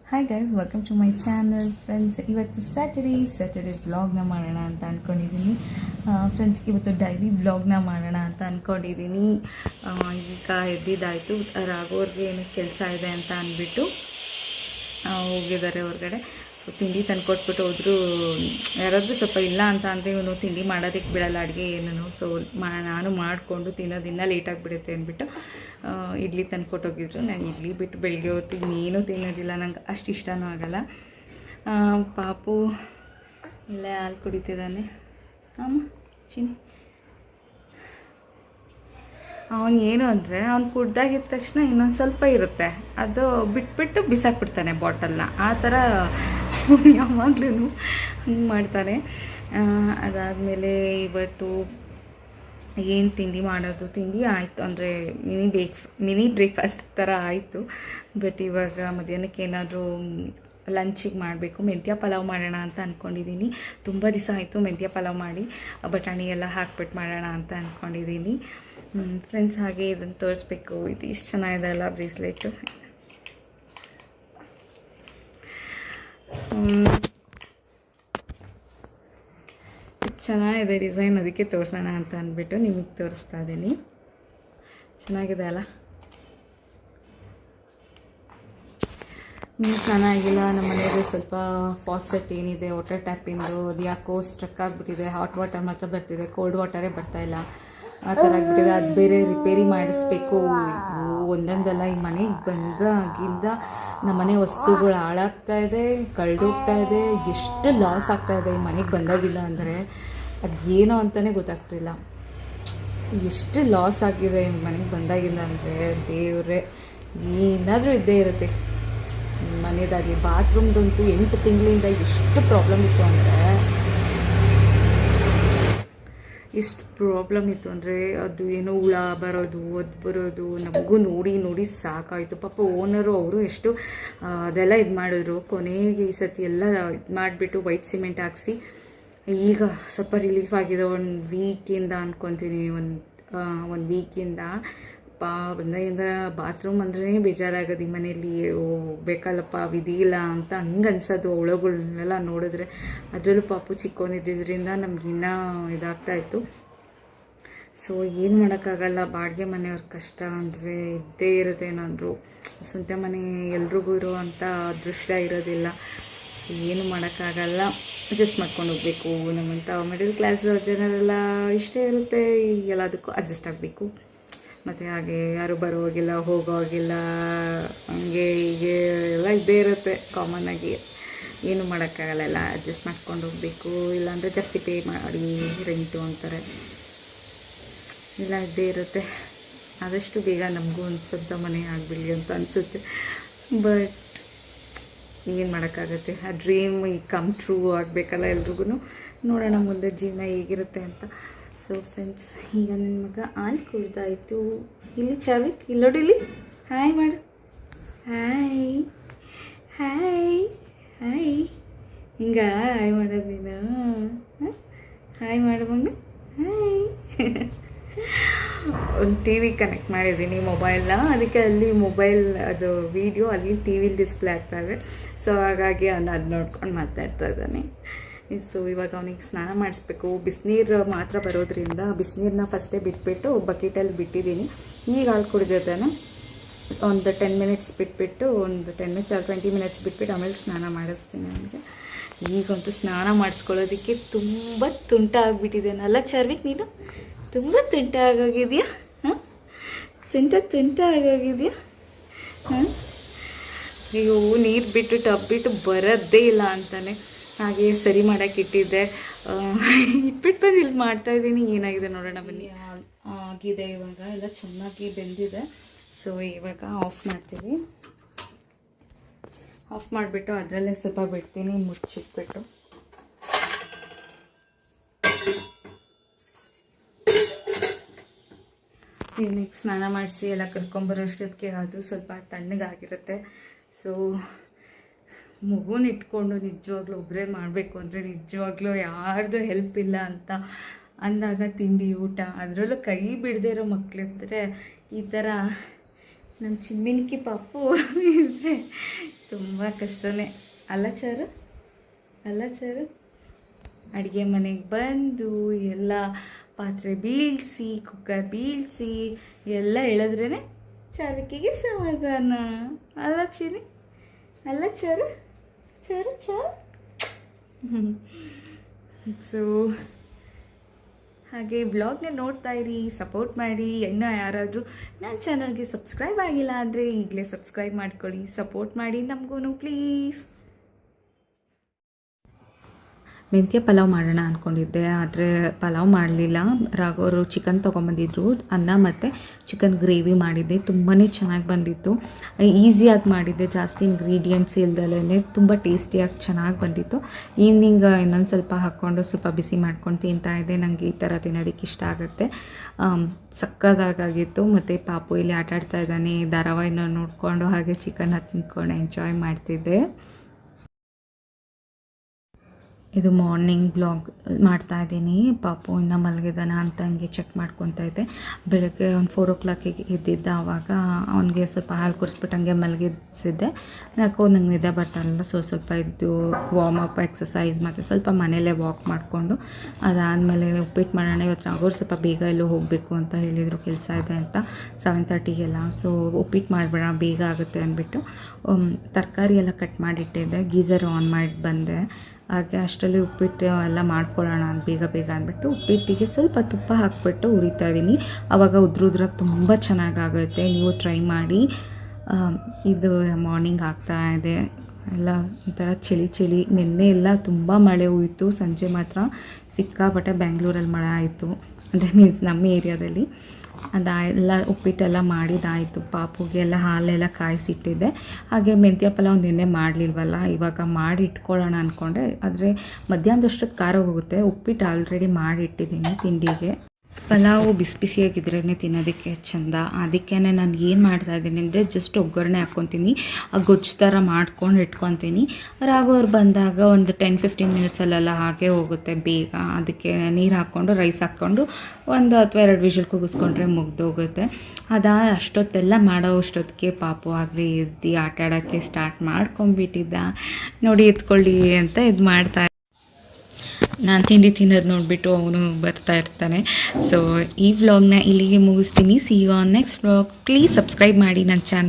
Hi guys, welcome to my channel friends. ಇವತ್ತು Saturday ವ್ಲಾಗ್ನ ಮಾಡೋಣ ಅಂತ ಅಂದ್ಕೊಂಡಿದ್ದೀನಿ. ಫ್ರೆಂಡ್ಸ್, ಇವತ್ತು ಡೈಲಿ ವ್ಲಾಗ್ನ ಮಾಡೋಣ ಅಂತ ಅಂದ್ಕೊಂಡಿದ್ದೀನಿ. ಈಗ ಎದ್ದಿದ್ದಾಯಿತು. ರಾಘವ್ರಿಗೆ ಏನು ಕೆಲಸ ಇದೆ ಅಂತ ಅಂದ್ಬಿಟ್ಟು ಹೋಗಿದ್ದಾರೆ ಹೊರಗಡೆ. ಸೊ ತಿಂಡಿ ತಂದುಕೊಟ್ಬಿಟ್ಟು ಹೋದ್ರು. ಯಾರಾದರೂ ಸ್ವಲ್ಪ ಇಲ್ಲ ಅಂತ ಅಂದರೆ ಇವನು ತಿಂಡಿ ಮಾಡೋದಕ್ಕೆ ಬಿಡಲ್ಲ, ಅಡುಗೆ ಏನೂ. ಸೊ ನಾನು ಮಾಡಿಕೊಂಡು ತಿನ್ನೋದಿನ್ನ ಲೇಟಾಗಿಬಿಡುತ್ತೆ ಅಂದ್ಬಿಟ್ಟು ಇಡ್ಲಿ ತಂದುಕೊಟ್ಟೋಗಿದ್ರು. ನಾನು ಇಡ್ಲಿ ಬಿಟ್ಟು ಬೆಳಗ್ಗೆ ಹೊತ್ತು ಇನ್ನೇನು ತಿನ್ನೋದಿಲ್ಲ, ನಂಗೆ ಅಷ್ಟು ಇಷ್ಟನೂ ಆಗಲ್ಲ. ಪಾಪು ಇಲ್ಲೇ ಹಾಲು ಕುಡಿತಿದ್ದಾನೆ. ಅಮ್ಮ ಚಿನಿ, ಅವನು ಏನು ಅಂದರೆ ಅವ್ನು ಕುಡ್ದಾಗಿದ್ದ ತಕ್ಷಣ ಇನ್ನೊಂದು ಸ್ವಲ್ಪ ಇರುತ್ತೆ, ಅದು ಬಿಟ್ಬಿಟ್ಟು ಬಿಸಾಕ್ಬಿಡ್ತಾನೆ ಬಾಟಲ್ನ. ಆ ಥರ ಯಾವಾಗ್ಲೂ ಹಂಗೆ ಮಾಡ್ತಾನೆ. ಅದಾದಮೇಲೆ ಇವತ್ತು ಏನು ತಿಂಡಿ ಮಾಡೋದು, ತಿಂಡಿ ಆಯಿತು ಅಂದರೆ ಮಿನಿ ಬ್ರೇಕ್ಫಾಸ್ಟ್ ಥರ ಆಯಿತು. ಬಟ್ ಇವಾಗ ಮಧ್ಯಾಹ್ನಕ್ಕೆ ಏನಾದರೂ ಲಂಚಿಗೆ ಮಾಡಬೇಕು. ಮೆಂತ್ಯ ಪಲಾವ್ ಮಾಡೋಣ ಅಂತ ಅಂದ್ಕೊಂಡಿದ್ದೀನಿ. ತುಂಬ ದಿವಸ ಆಯಿತು ಮೆಂತ್ಯ ಪಲಾವ್ ಮಾಡಿ, ಬಟಾಣಿ ಎಲ್ಲ ಹಾಕ್ಬಿಟ್ಟು ಮಾಡೋಣ ಅಂತ ಅಂದ್ಕೊಂಡಿದ್ದೀನಿ. ಫ್ರೆಂಡ್ಸ್, ಹಾಗೆ ಇದನ್ನು ತೋರಿಸ್ಬೇಕು. ಇದು ಇಷ್ಟು ಚೆನ್ನಾಗಿದೆ ಅಲ್ಲ ಬ್ರೇಸ್ಲೆಟು. ಚೆನ್ನಾಗಿದೆ ಡಿಸೈನ್, ಅದಕ್ಕೆ ತೋರಿಸೋಣ ಅಂತ ಅಂದ್ಬಿಟ್ಟು ನಿಮಗೆ ತೋರಿಸ್ತಾ ಇದ್ದೀನಿ. ಚೆನ್ನಾಗಿದೆ ಅಲ್ಲ? ಇನ್ನೂ ಸ್ನಾನ ಆಗಿಲ್ಲ. ನಮ್ಮ ಮನೆಯದು ಸ್ವಲ್ಪ ಫಾಸೆಟ್ ಏನಿದೆ ವಾಟರ್ ಟ್ಯಾಪಿಂದು, ಅದು ಯಾಕೋ ಸ್ಟ್ರಕ್ ಆಗಿಬಿಟ್ಟಿದೆ. ಹಾಟ್ ವಾಟರ್ ಮಾತ್ರ ಬರ್ತಿದೆ, ಕೋಲ್ಡ್ ವಾಟರೇ ಬರ್ತಾಯಿಲ್ಲ. ಆ ಥರ ಆಗಿಬಿಟ್ಟಿದೆ. ಅದು ಬೇರೆ ರಿಪೇರಿ ಮಾಡಿಸ್ಬೇಕು. ಒಂದೊಂದಲ್ಲ, ಈ ಮನೆಗೆ ಬಂದಾಗಿಂದ ನಮ್ಮನೆ ವಸ್ತುಗಳು ಹಾಳಾಗ್ತಾಯಿದೆ, ಕಳೆದೋಗ್ತಾ ಇದೆ. ಎಷ್ಟು ಲಾಸ್ ಆಗ್ತಾಯಿದೆ ಈ ಮನೆಗೆ ಬಂದಾಗಿಲ್ಲ ಅಂದರೆ ಅದೇನೋ ಅಂತಲೇ ಗೊತ್ತಾಗ್ತಿಲ್ಲ. ಎಷ್ಟು ಲಾಸ್ ಆಗಿದೆ ಈ ಮನೆಗೆ ಬಂದಾಗಿಲ್ಲ ಅಂದರೆ ದೇವ್ರೆ. ಏನಾದರೂ ಇದ್ದೇ ಇರುತ್ತೆ ಮನೆಯದಾಗಲಿ. ಬಾತ್ರೂಮ್ದಂತೂ 8 ತಿಂಗಳಿಂದ ಎಷ್ಟು ಪ್ರಾಬ್ಲಮ್ ಇತ್ತು ಅಂದರೆ ಅದು ಏನೋ ಹುಳ ಬರೋದು, ಅದು ಬರೋದು, ನಮಗೂ ನೋಡಿ ಸಾಕಾಯಿತು. ಪಾಪ ಓನರು ಅವರು ಎಷ್ಟು ಅದೆಲ್ಲ ಇದು ಮಾಡಿದ್ರು. ಕೊನೆಗೆ ಈ ಸತಿ ಎಲ್ಲ ಇದು ಮಾಡಿಬಿಟ್ಟು ವೈಟ್ ಸಿಮೆಂಟ್ ಹಾಕ್ಸಿ ಈಗ ಸ್ವಲ್ಪ ರಿಲೀಫ್ ಆಗಿದೆ. 1 ವೀಕಿಂದ ಅನ್ಕೊತೀನಿ. ಒಂದು ವೀಕಿಂದ ಬಂದಾಗಿಂದ ಬಾತ್ರೂಮ್ ಅಂದ್ರೆ ಬೇಜಾರಾಗೋದು. ಈ ಮನೆಯಲ್ಲಿ ಬೇಕಲ್ಲಪ್ಪ, ವಿಧಿ ಇಲ್ಲ ಅಂತ ಹಂಗೆ ಅನ್ಸೋದು ಒಳಗಳನ್ನೆಲ್ಲ ನೋಡಿದ್ರೆ. ಅದರಲ್ಲೂ ಪಾಪು ಚಿಕ್ಕವನಿದ್ದರಿಂದ ನಮಗಿನ್ನೂ ಇದಾಗ್ತಾಯಿತ್ತು. ಸೊ ಏನು ಮಾಡೋಕ್ಕಾಗಲ್ಲ, ಬಾಡಿಗೆ ಮನೆಯವ್ರ ಕಷ್ಟ ಅಂದರೆ ಇದ್ದೇ ಇರುತ್ತೆ. ಏನಾದರೂ ಸ್ವಂತ ಮನೆ ಎಲ್ರಿಗೂ ಇರೋವಂಥ ಅದೃಷ್ಟ ಇರೋದಿಲ್ಲ. ಸೊ ಏನು ಮಾಡೋಕ್ಕಾಗಲ್ಲ, ಅಡ್ಜಸ್ಟ್ ಮಾಡ್ಕೊಂಡು ಹೋಗಬೇಕು. ನಮ್ಮಂಥ ಮಿಡಲ್ ಕ್ಲಾಸ್ ಜನರೆಲ್ಲ ಇಷ್ಟೇ ಇರುತ್ತೆ, ಎಲ್ಲದಕ್ಕೂ ಅಡ್ಜಸ್ಟ್ ಆಗಬೇಕು. ಮತ್ತು ಹಾಗೆ ಯಾರು ಬರೋವಾಗಿಲ್ಲ, ಹೋಗೋವಾಗಿಲ್ಲ, ಹಂಗೆ ಹೀಗೆ ಎಲ್ಲ ಇದ್ದೇ ಇರುತ್ತೆ ಕಾಮನ್ನಾಗಿ. ಏನು ಮಾಡೋಕ್ಕಾಗಲ್ಲ, ಎಲ್ಲ ಅಡ್ಜಸ್ಟ್ ಮಾಡ್ಕೊಂಡು ಹೋಗಬೇಕು. ಇಲ್ಲಾಂದರೆ ಜಾಸ್ತಿ ಪೇ ಮಾಡಿ ರೆಂಟು ಅಂತಾರೆ, ಇಲ್ಲ ಇದ್ದೇ ಇರುತ್ತೆ. ಆದಷ್ಟು ಬೇಗ ನಮಗೂ ಒಂದು ಸ್ವಂತ ಮನೆ ಆಗಿಬಿಡಲಿ ಅಂತ ಅನಿಸುತ್ತೆ. ಬಟ್ ಏನು ಮಾಡೋಕ್ಕಾಗತ್ತೆ, ಆ ಡ್ರೀಮ್ ಈಗ ಕಮ್ ಟ್ರೂ ಆಗಬೇಕಲ್ಲ ಎಲ್ರಿಗೂ. ನೋಡೋಣ ಮುಂದೆ ಜೀವನ ಹೇಗಿರುತ್ತೆ ಅಂತ. ಸೊ ಫ್ರೆಂಡ್ಸ್, ಈಗ ನನ್ನ ಮಗ ಹಾಲು ಕುಡ್ದಾಯಿತು. ಇಲ್ಲಿ ಚಾವಿಕ್ ಇಲ್ಲೋಡಿಲಿ, ಹಾಯ್ ಮಾಡು. ಹಾಯ್ ಹಾಯ್ ಹಾಯ್, ಹಿಂಗೆ ಹಾಯ್ ಮಾಡೋದು ನೀನು. ಹಾಯ್ ಮಾಡು ಮಗ, ಹಾಯ್. ಒಂದು ಟಿ ವಿ ಕನೆಕ್ಟ್ ಮಾಡಿದ್ದೀನಿ ಮೊಬೈಲ್ನ, ಅದಕ್ಕೆ ಅಲ್ಲಿ ಮೊಬೈಲ್ ಅದು ವೀಡಿಯೋ ಅಲ್ಲಿ ಟಿ ವಿಲಿ ಡಿಸ್ಪ್ಲೇ ಆಗ್ತಾಯಿದೆ. ಸೊ ಹಾಗಾಗಿ ಅದು ನೋಡ್ಕೊಂಡು ಮಾತಾಡ್ತಾ ಇದ್ದಾನೆ. ಸೊ ಇವಾಗ ಅವನಿಗೆ ಸ್ನಾನ ಮಾಡಿಸ್ಬೇಕು. ಬಿಸಿನೀರು ಮಾತ್ರ ಬರೋದ್ರಿಂದ ಬಿಸಿನೀರನ್ನ ಫಸ್ಟೇ ಬಿಟ್ಬಿಟ್ಟು ಬಕೆಟಲ್ಲಿ ಬಿಟ್ಟಿದ್ದೀನಿ. ಈಗ ಹಾಲು ಕುಡಿದಿದ್ದಾನೆ. ಒಂದು 10 ಮಿನಿಟ್ಸ್ ಬಿಟ್ಬಿಟ್ಟು, ಒಂದು 10 ಮಿನಿಟ್ಸ್ 20 ಮಿನಿಟ್ಸ್ ಬಿಟ್ಬಿಟ್ಟು ಆಮೇಲೆ ಸ್ನಾನ ಮಾಡಿಸ್ತೀನಿ ಅವನಿಗೆ. ಈಗಂತೂ ಸ್ನಾನ ಮಾಡಿಸ್ಕೊಳ್ಳೋದಕ್ಕೆ ತುಂಬ ತುಂಟ ಆಗಿಬಿಟ್ಟಿದ್ದೇನಲ್ಲ ಚಾರ್ವಿಕ್, ನೀನು ತುಂಬ ತುಂಟ ಆಗೋಗಿದೆಯಾ? ಹಾಂ, ತುಂಟ ಆಗೋಗಿದೆಯಾ? ಹಾಂ, ಅಯ್ಯೋ ನೀರು ಬಿಟ್ಟು ಟಬ್ ಬಿಟ್ಟು ಬರೋದೇ ಇಲ್ಲ ಅಂತಾನೆ. ಹಾಗೆ ಸರಿ ಮಾಡೋಕ್ಕೆ ಇಟ್ಟಿದ್ದೆ, ಇಟ್ಬಿಟ್ಟು ಬಂದು ಇಲ್ಲಿ ಮಾಡ್ತಾಯಿದ್ದೀನಿ. ಏನಾಗಿದೆ ನೋಡೋಣ ಬನ್ನಿ. ಆಗಿದೆ, ಇವಾಗ ಎಲ್ಲ ಚೆನ್ನಾಗಿ ಬೆಂದಿದೆ. ಸೊ ಇವಾಗ ಆಫ್ ಮಾಡ್ತೀವಿ. ಆಫ್ ಮಾಡಿಬಿಟ್ಟು ಅದರಲ್ಲೇ ಸ್ವಲ್ಪ ಬಿಡ್ತೀನಿ, ಮುಚ್ಚಿಟ್ಬಿಟ್ಟು. ನೆಕ್ಸ್ಟ್ ಸ್ನಾನ ಮಾಡಿಸಿ ಎಲ್ಲ ಕರ್ಕೊಂಬರೋಷ್ಟೊತ್ತಿಗೆ ಅದು ಸ್ವಲ್ಪ ತಣ್ಣಗಾಗಿರುತ್ತೆ. ಸೊ ಮಗುನ ಇಟ್ಕೊಂಡು ನಿಜವಾಗ್ಲೂ ಒಬ್ಬರೇ ಮಾಡಬೇಕು ಅಂದರೆ ನಿಜವಾಗ್ಲೂ ಯಾರ್ದು ಹೆಲ್ಪ್ ಇಲ್ಲ ಅಂತ ಅಂದಾಗ ತಿಂಡಿ ಊಟ, ಅದರಲ್ಲೂ ಕೈ ಬಿಡದೇ ಇರೋ ಮಕ್ಕಳಿದ್ರೆ ಈ ಥರ ನಮ್ಮ ಚಿಮ್ಮಿನ್ಕಿ ಪಾಪು ಇದ್ದರೆ ತುಂಬ ಕಷ್ಟನೇ ಅಲ್ಲ ಚಾರು, ಅಡುಗೆ ಮನೆಗೆ ಬಂದು ಎಲ್ಲ ಪಾತ್ರೆ ಬೀಳಿಸಿ ಕುಕ್ಕರ್ ಬೀಳಿಸಿ ಎಲ್ಲ ಎಳೆದ್ರೇ ಚಾಲಕಿಗೆ ಸಮಾಧಾನ. ಅಲ್ಲ ಚಿನಿ, ಅಲ್ಲ ಚಾರು. ಸೊ ಹಾಗೆ ಬ್ಲಾಗ್ನ ನೋಡ್ತಾ ಇರಿ, ಸಪೋರ್ಟ್ ಮಾಡಿ. ಇನ್ನೂ ಯಾರಾದರೂ ನನ್ನ ಚಾನಲ್ಗೆ ಸಬ್ಸ್ಕ್ರೈಬ್ ಆಗಿಲ್ಲ ಅಂದರೆ ಈಗಲೇ ಸಬ್ಸ್ಕ್ರೈಬ್ ಮಾಡ್ಕೊಳ್ಳಿ, ಸಪೋರ್ಟ್ ಮಾಡಿ ನಮಗೂ ಪ್ಲೀಸ್. ಮೆಂತ್ಯ ಪಲಾವ್ ಮಾಡೋಣ ಅಂದ್ಕೊಂಡಿದ್ದೆ, ಆದರೆ ಪಲಾವ್ ಮಾಡಲಿಲ್ಲ. ರಾಘವರು ಚಿಕನ್ ತೊಗೊಂಬಂದಿದ್ರು, ಅನ್ನ ಮತ್ತು ಚಿಕನ್ ಗ್ರೇವಿ ಮಾಡಿದ್ದೆ, ತುಂಬಾ ಚೆನ್ನಾಗಿ ಬಂದಿತ್ತು. ಈಸಿಯಾಗಿ ಮಾಡಿದ್ದೆ, ಜಾಸ್ತಿ ಇಂಗ್ರೀಡಿಯೆಂಟ್ಸ್ ಇಲ್ದಲೇ ತುಂಬ ಟೇಸ್ಟಿಯಾಗಿ ಚೆನ್ನಾಗಿ ಬಂದಿತ್ತು. ಈವ್ನಿಂಗ್ ಇನ್ನೊಂದು ಸ್ವಲ್ಪ ಹಾಕ್ಕೊಂಡು ಸ್ವಲ್ಪ ಬಿಸಿ ಮಾಡ್ಕೊಂಡು ತಿಂತಾಯಿದ್ದೆ. ನನಗೆ ಈ ಥರ ತಿನ್ನೋದಕ್ಕೆ ಇಷ್ಟ ಆಗುತ್ತೆ. ಸಕ್ಕತ್ತಾಗಿತ್ತು. ಮತ್ತು ಪಾಪು ಇಲ್ಲಿ ಆಟಾಡ್ತಾ ಇದ್ದಾನೆ, ಧಾರಾವಾಹಿನ ನೋಡಿಕೊಂಡು ಹಾಗೆ ಚಿಕನ್ನ ತಿಂದ್ಕೊಂಡು ಎಂಜಾಯ್ ಮಾಡ್ತಿದ್ದೆ. ಇದು ಮಾರ್ನಿಂಗ್ ಬ್ಲಾಗ್ ಮಾಡ್ತಾಯಿದ್ದೀನಿ. ಪಾಪು ಇನ್ನೂ ಮಲಗಿದಾನ ಅಂತ ಹಂಗೆ ಚೆಕ್ ಮಾಡ್ಕೊತಾ ಇದ್ದೆ. ಬೆಳಗ್ಗೆ ಒಂದು 4 o'clock ಎದ್ದಿದ್ದ. ಆವಾಗ ಅವನಿಗೆ ಸ್ವಲ್ಪ ಹಾಲು ಕುಡಿಸ್ಬಿಟ್ಟು ಹಂಗೆ ಮಲಗಿಸಿದ್ದೆ. ಯಾಕೋ ನಂಗೆ ನಿದ್ದೆ ಬರ್ತಾರಲ್ಲ, ಸ್ವಲ್ಪ ಇದ್ದು ವಾರ್ಮ್ ಅಪ್ ಎಕ್ಸಸೈಸ್ ಮತ್ತು ಸ್ವಲ್ಪ ಮನೇಲೇ ವಾಕ್ ಮಾಡಿಕೊಂಡು ಅದಾದಮೇಲೆ ಉಪ್ಪಿಟ್ಟು ಮಾಡೋಣ. ಇವತ್ತು ರಾಘವ್ರು ಸ್ವಲ್ಪ ಬೇಗ ಎಲ್ಲೋ ಹೋಗಬೇಕು ಅಂತ ಹೇಳಿದರು, ಕೆಲಸ ಇದೆ ಅಂತ 7:30ಗೆಲ್ಲ. ಸೊ ಉಪ್ಪಿಟ್ಟು ಮಾಡಿಬಿಡೋಣ, ಬೇಗ ಆಗುತ್ತೆ ಅಂದ್ಬಿಟ್ಟು ತರಕಾರಿ ಎಲ್ಲ ಕಟ್ ಮಾಡಿಟ್ಟಿದ್ದೆ. ಗೀಝರ್ ಆನ್ ಮಾಡಿ ಬಂದೆ. ಹಾಗೆ ಅಷ್ಟರಲ್ಲಿ ಉಪ್ಪಿಟ್ಟು ಎಲ್ಲ ಮಾಡ್ಕೊಳ್ಳೋಣ ಅಂತ ಬೇಗ ಅಂದ್ಬಿಟ್ಟು ಉಪ್ಪಿಟ್ಟಿಗೆ ಸ್ವಲ್ಪ ತುಪ್ಪ ಹಾಕಿಬಿಟ್ಟು ಉರಿತಾ ಇದ್ದೀನಿ. ಆವಾಗ ಉದ್ರಾಗಿ ತುಂಬ ಚೆನ್ನಾಗಾಗುತ್ತೆ. ನೀವು ಟ್ರೈ ಮಾಡಿ. ಇದು ಮಾರ್ನಿಂಗ್ ಆಗ್ತಾ ಇದೆ, ಎಲ್ಲ ಒಂಥರ ಚಳಿ. ನಿನ್ನೆ ಎಲ್ಲ ತುಂಬ ಮಳೆ ಹೋಯಿತು, ಸಂಜೆ ಮಾತ್ರ ಸಿಕ್ಕಾಪಟ್ಟೆ ಬ್ಯಾಂಗ್ಳೂರಲ್ಲಿ ಮಳೆ ಆಯಿತು, ಅಂದರೆ ಮೀನ್ಸ್ ನಮ್ಮ ಏರಿಯಾದಲ್ಲಿ. ಅದೆಲ್ಲ ಉಪ್ಪಿಟ್ಟೆಲ್ಲ ಮಾಡಿದಾಯಿತು. ಪಾಪುಗೆ ಎಲ್ಲ ಹಾಲೆಲ್ಲ ಕಾಯಿಸಿಟ್ಟಿದ್ದೆ. ಹಾಗೆ ಮೆಂತ್ಯ ಪಲಾವ್ ನಿನ್ನೆ ಮಾಡಲಿಲ್ವಲ್ಲ, ಇವಾಗ ಮಾಡಿ ಇಟ್ಕೊಳ್ಳೋಣ ಅಂದ್ಕೊಂಡೆ. ಆದರೆ ಮಧ್ಯಾಹ್ನದಷ್ಟೊತ್ತು ಖಾರ ಹೋಗುತ್ತೆ. ಉಪ್ಪಿಟ್ಟು ಆಲ್ರೆಡಿ ಮಾಡಿಟ್ಟಿದ್ದೀನಿ ತಿಂಡಿಗೆ. ಪಲಾವು ಬಿಸಿಯಾಗಿದ್ರೇ ತಿನ್ನೋದಕ್ಕೆ ಚೆಂದ. ಅದಕ್ಕೇ ನಾನು ಏನು ಮಾಡ್ತಾಯಿದ್ದೀನಿ ಅಂದರೆ ಜಸ್ಟ್ ಒಗ್ಗರಣೆ ಹಾಕ್ಕೊತೀನಿ, ಆ ಗೊಜ್ಜು ಥರ ಮಾಡ್ಕೊಂಡು ಇಟ್ಕೊತೀನಿ. ರಾಘವ್ರು ಬಂದಾಗ ಒಂದು 10-15 ಮಿನಿಟ್ಸಲ್ಲೆಲ್ಲ ಹಾಗೆ ಹೋಗುತ್ತೆ ಬೇಗ. ಅದಕ್ಕೆ ನೀರು ಹಾಕ್ಕೊಂಡು ರೈಸ್ ಹಾಕ್ಕೊಂಡು 1 ಅಥವಾ 2 ವಿಷಲ್ ಕೂಗಿಸ್ಕೊಂಡ್ರೆ ಮುಗ್ದೋಗುತ್ತೆ. ಅಷ್ಟೊತ್ತೆಲ್ಲ ಮಾಡೋ ಅಷ್ಟೊತ್ತಿಗೆ ಪಾಪು ಆಗಲಿ ಎದ್ದು ಆಟ ಆಡೋಕ್ಕೆ ಸ್ಟಾರ್ಟ್ ಮಾಡ್ಕೊಂಡ್ಬಿಟ್ಟಿದ್ದ. ನೋಡಿ ಎತ್ಕೊಳ್ಳಿ ಅಂತ ಇದು ಮಾಡ್ತಾ ನಾನು ತಿಂಡಿ ತಿನ್ನೋದು ನೋಡಿಬಿಟ್ಟು ಅವನು ಬರ್ತಾ ಇರ್ತಾನೆ. ಸೊ ಈ ವ್ಲಾಗ್ನ ಇಲ್ಲಿಗೆ ಮುಗಿಸ್ತೀನಿ. See you on next vlog. Please subscribe ಮಾಡಿ ನನ್ನ ಚಾನಲ್.